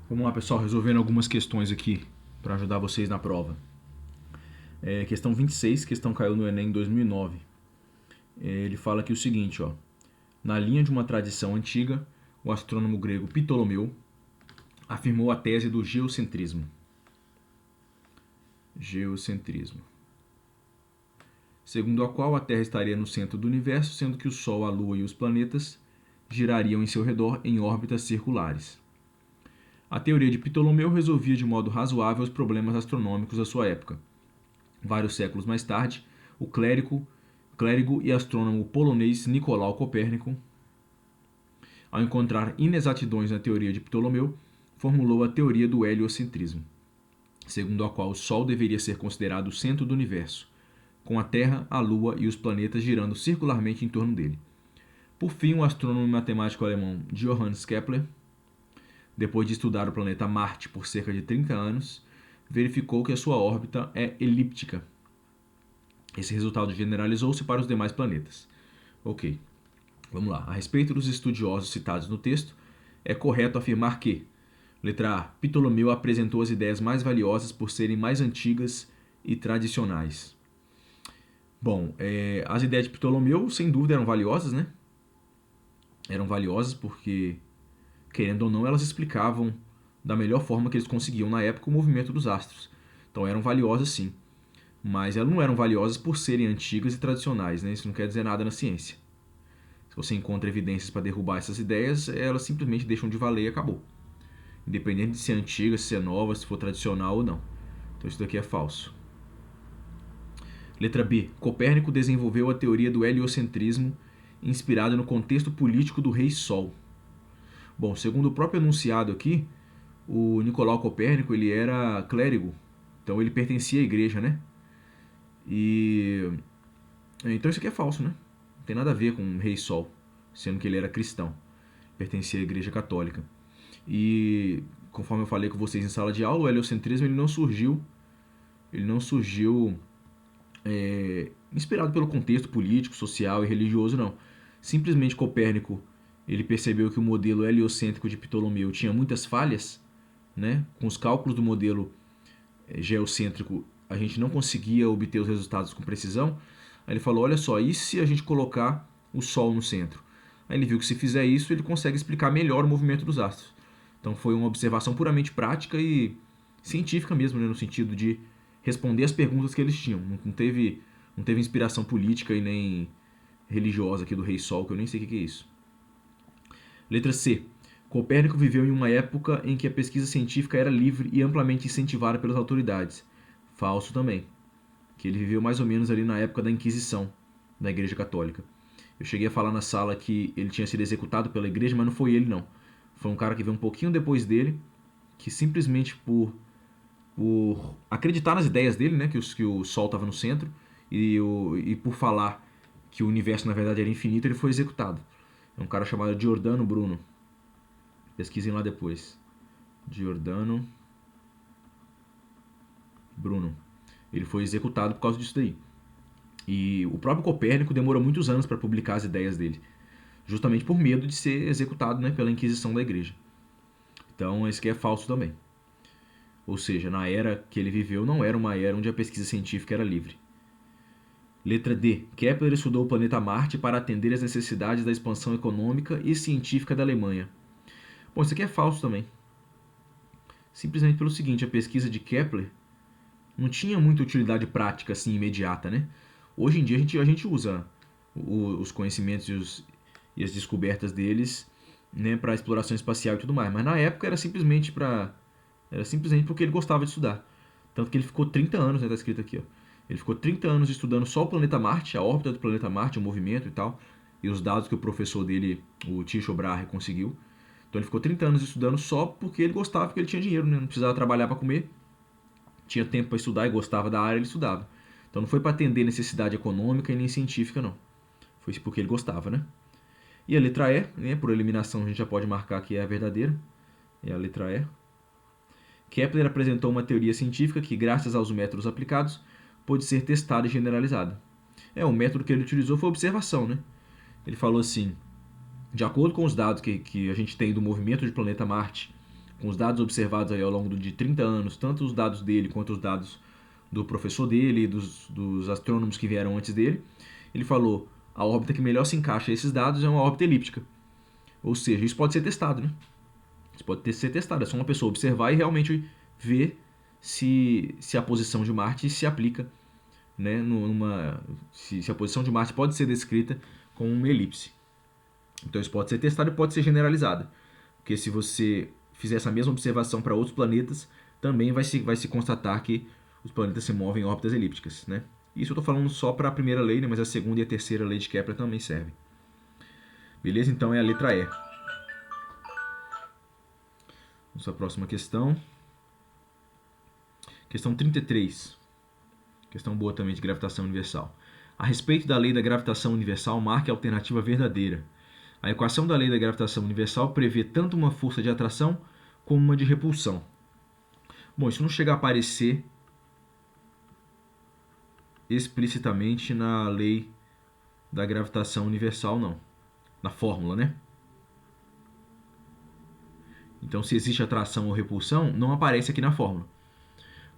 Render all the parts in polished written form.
Vamos lá, pessoal, resolvendo algumas questões aqui para ajudar vocês na prova. Questão 26, questão caiu no Enem em 2009. Ele fala aqui o seguinte, ó. Na linha de uma tradição antiga, o astrônomo grego Ptolomeu afirmou a tese do geocentrismo. Geocentrismo. Segundo a qual a Terra estaria no centro do universo, sendo que o Sol, a Lua e os planetas girariam em seu redor em órbitas circulares. A teoria de Ptolomeu resolvia de modo razoável os problemas astronômicos da sua época. Vários séculos mais tarde, o clérigo e astrônomo polonês Nicolau Copérnico, ao encontrar inexatidões na teoria de Ptolomeu, formulou a teoria do heliocentrismo, segundo a qual o Sol deveria ser considerado o centro do universo, com a Terra, a Lua e os planetas girando circularmente em torno dele. Por fim, o astrônomo e matemático alemão Johannes Kepler, depois de estudar o planeta Marte por cerca de 30 anos, verificou que a sua órbita é elíptica. Esse resultado generalizou-se para os demais planetas. Ok, vamos lá. A respeito dos estudiosos citados no texto, é correto afirmar que, letra A, Ptolomeu apresentou as ideias mais valiosas por serem mais antigas e tradicionais. Bom, as ideias de Ptolomeu, sem dúvida, eram valiosas, né? Eram valiosas porque, querendo ou não, elas explicavam da melhor forma que eles conseguiam na época o movimento dos astros. Então eram valiosas sim, mas elas não eram valiosas por serem antigas e tradicionais, né? Isso não quer dizer nada na ciência. Se você encontra evidências para derrubar essas ideias, elas simplesmente deixam de valer e acabou. Independente de ser antiga, se é nova, se for tradicional ou não. Então isso daqui é falso. Letra B. Copérnico desenvolveu a teoria do heliocentrismo inspirada no contexto político do Rei Sol. Bom, segundo o próprio enunciado aqui, o Nicolau Copérnico ele era clérigo, então ele pertencia à igreja, né? E então isso aqui é falso, né? Não tem nada a ver com o Rei Sol, sendo que ele era cristão, pertencia à igreja católica. E conforme eu falei com vocês em sala de aula, o heliocentrismo ele não surgiu inspirado pelo contexto político, social e religioso, não. Simplesmente Copérnico ele percebeu que o modelo heliocêntrico de Ptolomeu tinha muitas falhas, né? Com os cálculos do modelo geocêntrico a gente não conseguia obter os resultados com precisão. Aí ele falou, olha só, e se a gente colocar o Sol no centro? Aí ele viu que se fizer isso, ele consegue explicar melhor o movimento dos astros. Então foi uma observação puramente prática e científica mesmo, né, no sentido de responder as perguntas que eles tinham. Não teve inspiração política e nem religiosa aqui do Rei Sol, que eu nem sei o que é isso. Letra C. Copérnico viveu em uma época em que a pesquisa científica era livre e amplamente incentivada pelas autoridades. Falso também. Que ele viveu mais ou menos ali na época da Inquisição da Igreja Católica. Eu cheguei a falar na sala que ele tinha sido executado pela igreja, mas não foi ele não. Foi um cara que veio um pouquinho depois dele, que simplesmente por acreditar nas ideias dele, né, que o Sol estava no centro, e por falar que o universo na verdade era infinito, ele foi executado. É um cara chamado Giordano Bruno. Pesquisem lá depois. Giordano Bruno. Ele foi executado por causa disso daí. E o próprio Copérnico demorou muitos anos para publicar as ideias dele, justamente por medo de ser executado, né, pela Inquisição da Igreja. Então, esse aqui é falso também. Ou seja, na era que ele viveu, não era uma era onde a pesquisa científica era livre. Letra D. Kepler estudou o planeta Marte para atender às necessidades da expansão econômica e científica da Alemanha. Bom, isso aqui é falso também. Simplesmente pelo seguinte, a pesquisa de Kepler não tinha muita utilidade prática assim imediata, né? Hoje em dia a gente usa os conhecimentos e as descobertas deles, né, para exploração espacial e tudo mais, mas na época era simplesmente porque ele gostava de estudar. Tanto que ele ficou 30 anos, né, tá escrito aqui, ó. Ele ficou 30 anos estudando só o planeta Marte, a órbita do planeta Marte, o movimento e tal, e os dados que o professor dele, o Tycho Brahe, conseguiu. Então ele ficou 30 anos estudando só porque ele gostava, porque ele tinha dinheiro, né? Não precisava trabalhar para comer, tinha tempo para estudar e gostava da área, ele estudava. Então não foi para atender necessidade econômica e nem científica, não. Foi porque ele gostava, né? E a letra E, né, por eliminação a gente já pode marcar que é a verdadeira. É a letra E. Kepler apresentou uma teoria científica que, graças aos métodos aplicados, pôde ser testada e generalizada. O método que ele utilizou foi observação, né? Ele falou assim: de acordo com os dados que a gente tem do movimento do planeta Marte, com os dados observados aí ao longo de 30 anos, tanto os dados dele quanto os dados do professor dele, dos astrônomos que vieram antes dele, ele falou: a órbita que melhor se encaixa a esses dados é uma órbita elíptica. Ou seja, isso pode ser testado, né? Isso pode ser testado. É só uma pessoa observar e realmente ver se a posição de Marte se aplica, né, se a posição de Marte pode ser descrita como uma elipse. Então isso pode ser testado e pode ser generalizado. Porque se você fizer essa mesma observação para outros planetas, também vai se constatar que os planetas se movem em órbitas elípticas, né? Isso eu estou falando só para a primeira lei, né, mas a segunda e a terceira lei de Kepler também servem. Beleza? Então é a letra E. Vamos para a próxima questão. Questão 33. Questão boa também de gravitação universal. A respeito da lei da gravitação universal, marque a alternativa verdadeira. A equação da lei da gravitação universal prevê tanto uma força de atração como uma de repulsão. Bom, isso não chega a aparecer explicitamente na lei da gravitação universal, não. Na fórmula, né? Então, se existe atração ou repulsão, não aparece aqui na fórmula.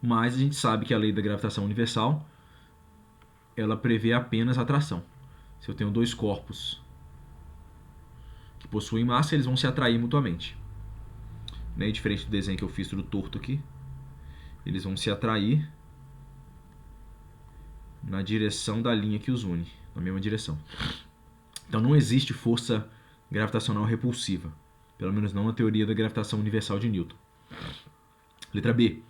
Mas a gente sabe que a lei da gravitação universal, ela prevê apenas atração. Se eu tenho dois corpos que possuem massa, eles vão se atrair mutuamente. Né? Diferente do desenho que eu fiz tudo torto aqui, eles vão se atrair na direção da linha que os une, na mesma direção. Então não existe força gravitacional repulsiva, pelo menos não na teoria da gravitação universal de Newton. Letra B.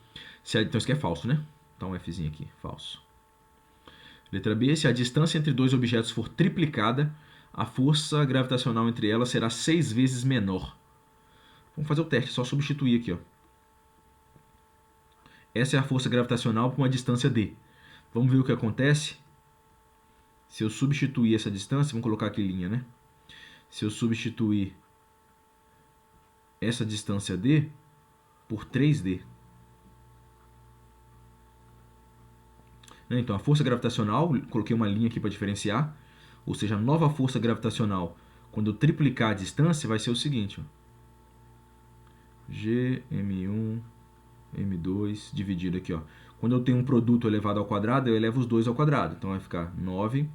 Então isso aqui é falso, né? Então um Fzinho aqui, falso. Letra B. Se a distância entre dois objetos for triplicada, a força gravitacional entre elas será 6 vezes menor. Vamos fazer o teste, só substituir aqui, ó. Essa é a força gravitacional por uma distância d. Vamos ver o que acontece se eu substituir essa distância. Vamos colocar aqui linha, né? Se eu substituir essa distância d por 3d. Então a força gravitacional, coloquei uma linha aqui para diferenciar, ou seja, a nova força gravitacional, quando eu triplicar a distância, vai ser o seguinte, ó. G, M1, M2, dividido aqui, ó. Quando eu tenho um produto elevado ao quadrado, eu elevo os dois ao quadrado. Então vai ficar 9d².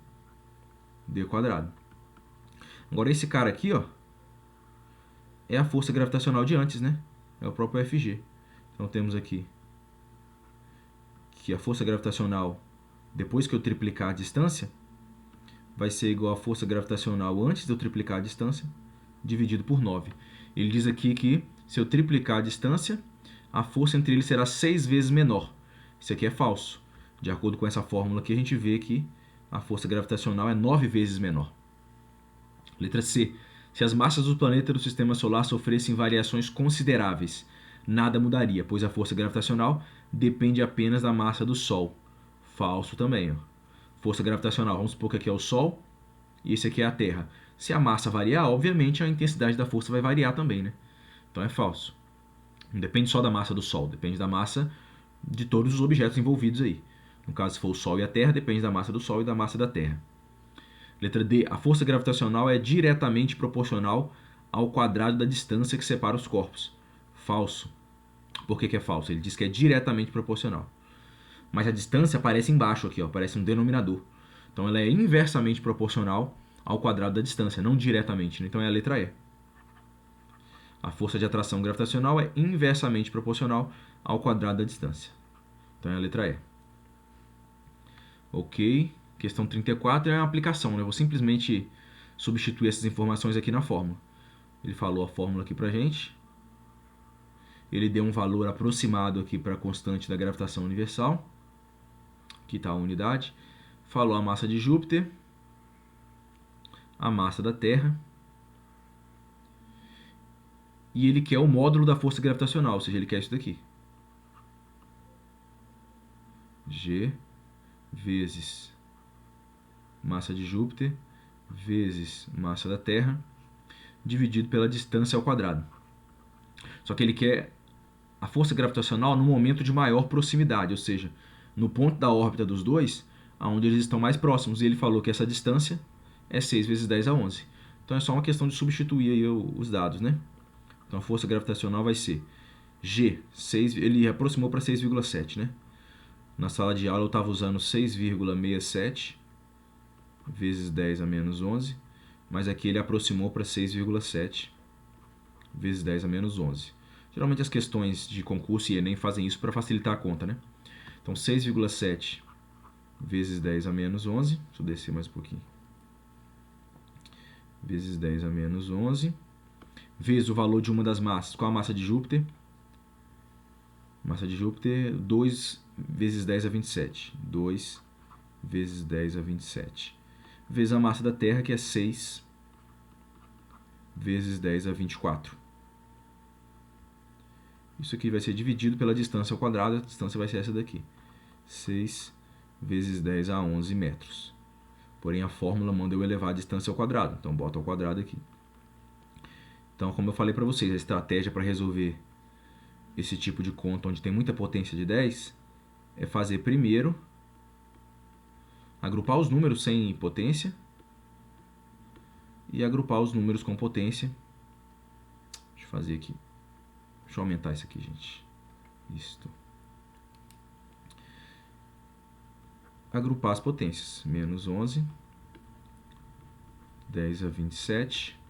Agora esse cara aqui, ó, é a força gravitacional de antes, né? É o próprio Fg. Então temos aqui que a força gravitacional, depois que eu triplicar a distância, vai ser igual à força gravitacional antes de eu triplicar a distância, dividido por 9. Ele diz aqui que se eu triplicar a distância, a força entre eles será 6 vezes menor. Isso aqui é falso. De acordo com essa fórmula aqui, a gente vê que a força gravitacional é 9 vezes menor. Letra C. Se as massas dos planetas do Sistema Solar sofressem variações consideráveis, nada mudaria, pois a força gravitacional depende apenas da massa do Sol. Falso também, ó. Força gravitacional, vamos supor que aqui é o Sol e esse aqui é a Terra. Se a massa variar, obviamente a intensidade da força vai variar também, né? Então é falso. Não depende só da massa do Sol, depende da massa de todos os objetos envolvidos aí. No caso, se for o Sol e a Terra, depende da massa do Sol e da massa da Terra. Letra D. A força gravitacional é diretamente proporcional ao quadrado da distância que separa os corpos. Falso. Por que é falso? Ele diz que é diretamente proporcional. Mas a distância aparece embaixo aqui, ó, aparece um denominador. Então ela é inversamente proporcional ao quadrado da distância, não diretamente, né? Então é a letra E. A força de atração gravitacional é inversamente proporcional ao quadrado da distância. Então é a letra E. Ok. Questão 34 é uma aplicação, né? Eu vou simplesmente substituir essas informações aqui na fórmula. Ele falou a fórmula aqui pra gente. Ele deu um valor aproximado aqui para a constante da gravitação universal. Aqui está a unidade. Falou a massa de Júpiter, a massa da Terra. E ele quer o módulo da força gravitacional, ou seja, ele quer isso daqui. G vezes massa de Júpiter vezes massa da Terra, dividido pela distância ao quadrado. Só que ele quer a força gravitacional no momento de maior proximidade, ou seja, no ponto da órbita dos dois, onde eles estão mais próximos. E ele falou que essa distância é 6 vezes 10 a 11. Então é só uma questão de substituir aí os dados, né? Então a força gravitacional vai ser G, ele aproximou para 6,7, né? Na sala de aula eu estava usando 6,67 vezes 10 a menos 11, mas aqui ele aproximou para 6,7 vezes 10 a menos 11. Geralmente as questões de concurso e Enem fazem isso para facilitar a conta, né? Então 6,7 vezes 10 a menos 11, deixa eu descer mais um pouquinho, vezes 10 a menos 11, vezes o valor de uma das massas. Qual a massa de Júpiter? Massa de Júpiter, 2 vezes 10 a 27. 2 vezes 10 a 27. Vezes a massa da Terra, que é 6 vezes 10 a 24. Isso aqui vai ser dividido pela distância ao quadrado, a distância vai ser essa daqui. 6 vezes 10 a 11 metros. Porém, a fórmula manda eu elevar a distância ao quadrado, então bota ao quadrado aqui. Então, como eu falei para vocês, a estratégia para resolver esse tipo de conta onde tem muita potência de 10 é fazer primeiro, agrupar os números sem potência e agrupar os números com potência. Deixa eu fazer aqui. Deixa eu aumentar isso aqui, gente. Isto. Agrupar as potências. Menos 11, 10 a 27,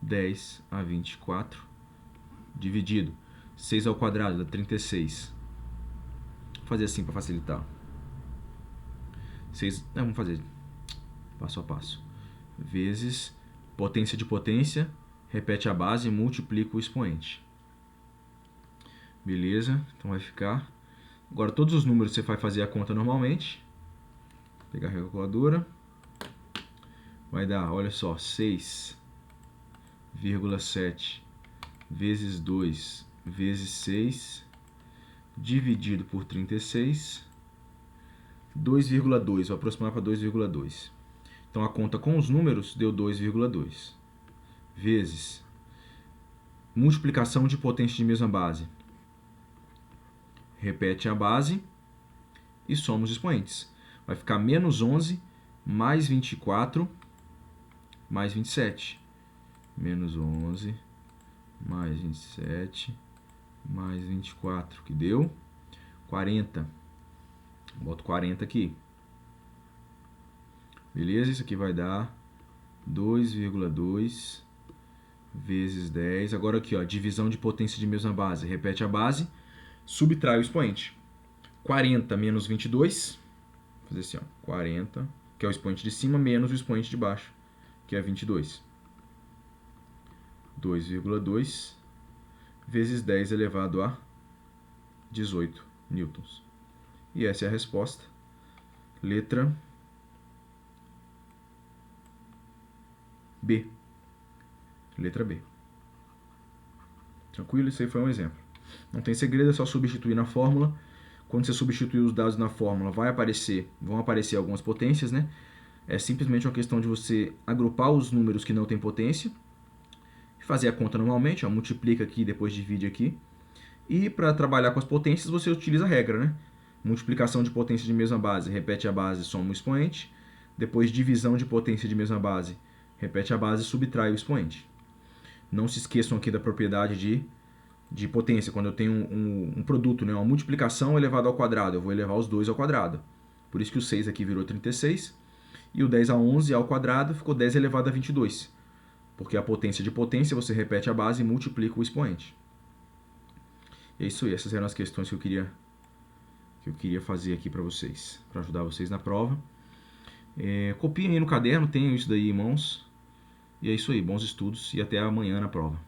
10 a 24, dividido. 6 ao quadrado dá 36. Vou fazer assim para facilitar. 6, vamos fazer passo a passo. Vezes potência de potência, repete a base e multiplica o expoente. Beleza? Então vai ficar... Agora todos os números você vai fazer a conta normalmente. Vou pegar a calculadora. Vai dar, olha só, 6,7 vezes 2 vezes 6 dividido por 36, 2,2, vou aproximar para 2,2. Então a conta com os números deu 2,2 vezes multiplicação de potência de mesma base. Repete a base e soma os expoentes. Vai ficar menos 11 mais 24 mais 27. Menos 11 mais 27 mais 24, que deu 40. Boto 40 aqui. Beleza? Isso aqui vai dar 2,2 vezes 10. Agora aqui, ó, divisão de potência de mesma base. Repete a base, subtrai o expoente. 40 menos 22, vou fazer assim, ó, 40, que é o expoente de cima, menos o expoente de baixo, que é 22. 2,2 vezes 10 elevado a 18 newtons. E essa é a resposta. Letra B. Letra B. Tranquilo? Isso aí foi um exemplo. Não tem segredo, é só substituir na fórmula. Quando você substituir os dados na fórmula, vão aparecer algumas potências, né? É simplesmente uma questão de você agrupar os números que não têm potência, fazer a conta normalmente, ó, multiplica aqui, depois divide aqui. E para trabalhar com as potências, você utiliza a regra, né? Multiplicação de potência de mesma base, repete a base, soma o expoente. Depois, divisão de potência de mesma base, repete a base e subtrai o expoente. Não se esqueçam aqui da propriedade de potência. Quando eu tenho um produto, né, uma multiplicação elevada ao quadrado, eu vou elevar os dois ao quadrado. Por isso que o 6 aqui virou 36. E o 10 a 11 ao quadrado ficou 10 elevado a 22. Porque a potência de potência, você repete a base e multiplica o expoente. E é isso aí. Essas eram as questões que eu queria fazer aqui para vocês, para ajudar vocês na prova. Copiem aí no caderno, tenham isso daí em mãos. E é isso aí, bons estudos e até amanhã na prova.